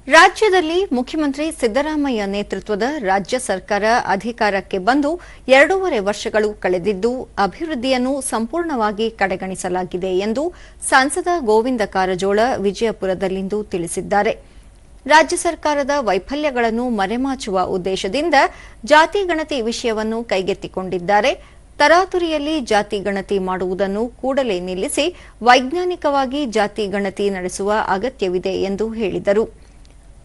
ರಾಜ್ಯದಲ್ಲಿ ಮುಖ್ಯಮಂತ್ರಿ ಸಿದ್ದರಾಮಯ್ಯ ನೇತೃತ್ವದ ರಾಜ್ಯ ಸರ್ಕಾರ ಅಧಿಕಾರಕ್ಕೆ ಬಂದು 2.5 ವರ್ಷಗಳು ಕಳೆದಿದ್ದು ಅಭಿವೃದ್ಧಿಯನ್ನು ಸಂಪೂರ್ಣವಾಗಿ ಕಡೆಗಣಿಸಲಾಗಿದೆ ಎಂದು ಸಂಸದ ಗೋವಿಂದ ಕಾರಜೋಳ ವಿಜಯಪುರದಲ್ಲಿಂದು ತಿಳಿಸಿದ್ದಾರೆ. ರಾಜ್ಯ ಸರ್ಕಾರದ ವೈಫಲ್ಯಗಳನ್ನು ಮರೆಮಾಚುವ ಉದ್ದೇಶದಿಂದ ಜಾತಿ ಗಣತಿ ವಿಷಯವನ್ನು ಕೈಗೆತ್ತಿಕೊಂಡಿದ್ದಾರೆ. ತರಾತುರಿಯಲ್ಲಿ ಜಾತಿ ಗಣತಿ ಮಾಡುವುದನ್ನು ಕೂಡಲೇ ನಿಲ್ಲಿಸಿ ವೈಜ್ಞಾನಿಕವಾಗಿ ಜಾತಿ ಗಣತಿ ನಡೆಸುವ ಅಗತ್ಯವಿದೆ ಎಂದು ಹೇಳಿದರು.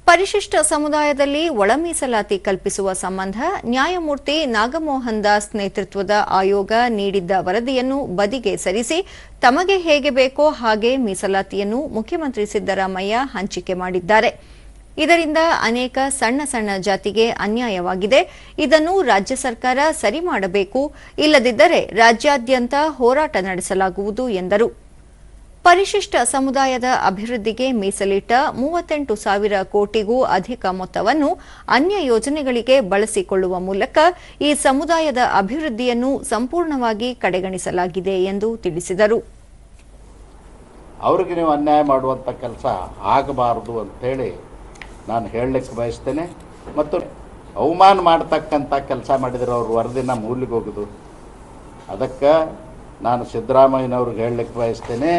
ಪರಿಶಿಷ್ಟ ಸಮುದಾಯದಲ್ಲಿ ಒಳ ಮೀಸಲಾತಿ ಕಲ್ಪಿಸುವ ಸಂಬಂಧ ನ್ಯಾಯಮೂರ್ತಿ ನಾಗಮೋಹನ್ ದಾಸ್ ನೇತೃತ್ವದ ಆಯೋಗ ನೀಡಿದ್ದ ವರದಿಯನ್ನು ಬದಿಗೆ ಸರಿಸಿ ತಮಗೆ ಹೇಗೆ ಬೇಕೋ ಹಾಗೆ ಮೀಸಲಾತಿಯನ್ನು ಮುಖ್ಯಮಂತ್ರಿ ಸಿದ್ದರಾಮಯ್ಯ ಹಂಚಿಕೆ ಮಾಡಿದ್ದಾರೆ. ಇದರಿಂದ ಅನೇಕ ಸಣ್ಣ ಸಣ್ಣ ಜಾತಿಗೆ ಅನ್ಯಾಯವಾಗಿದೆ. ಇದನ್ನು ರಾಜ್ಯ ಸರ್ಕಾರ ಸರಿ ಮಾಡಬೇಕು, ಇಲ್ಲದಿದ್ದರೆ ರಾಜ್ಯಾದ್ಯಂತ ಹೋರಾಟ ನಡೆಸಲಾಗುವುದು ಎಂದರು. ಪರಿಶಿಷ್ಟ ಸಮುದಾಯದ ಅಭಿವೃದ್ಧಿಗೆ ಮೀಸಲಿಟ್ಟ 38,000 ಕೋಟಿಗೂ ಅಧಿಕ ಮೊತ್ತವನ್ನು ಅನ್ಯ ಯೋಜನೆಗಳಿಗೆ ಬಳಸಿಕೊಳ್ಳುವ ಮೂಲಕ ಈ ಸಮುದಾಯದ ಅಭಿವೃದ್ಧಿಯನ್ನು ಸಂಪೂರ್ಣವಾಗಿ ಕಡೆಗಣಿಸಲಾಗಿದೆ ಎಂದು ತಿಳಿಸಿದರು. ಅವರಿಗೆ ನೀವು ಅನ್ಯಾಯ ಮಾಡುವಂಥ ಕೆಲಸ ಆಗಬಾರದು ಅಂತೇಳಿ ನಾನು ಹೇಳಲಿಕ್ಕೆ ಬಯಸ್ತೇನೆ. ಮತ್ತು ಅವಮಾನ ಮಾಡ್ತಕ್ಕಂಥ ಕೆಲಸ ಮಾಡಿದರೆ ಅವ್ರ ವರದಿನ ಮೂಲಿಗೆ ಹೋಗೋದು. ಅದಕ್ಕೆ ನಾನು ಸಿದ್ದರಾಮಯ್ಯನವ್ರಿಗೆ ಹೇಳಲಿಕ್ಕೆ ಬಯಸ್ತೇನೆ,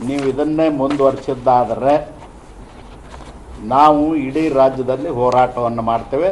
ನೀವು ಇದನ್ನೇ ಮುಂದುವರಿಸಿದ್ದಾದರೆ ನಾವು ಇಡೀ ರಾಜ್ಯದಲ್ಲಿ ಹೋರಾಟವನ್ನು ಮಾಡ್ತೇವೆ.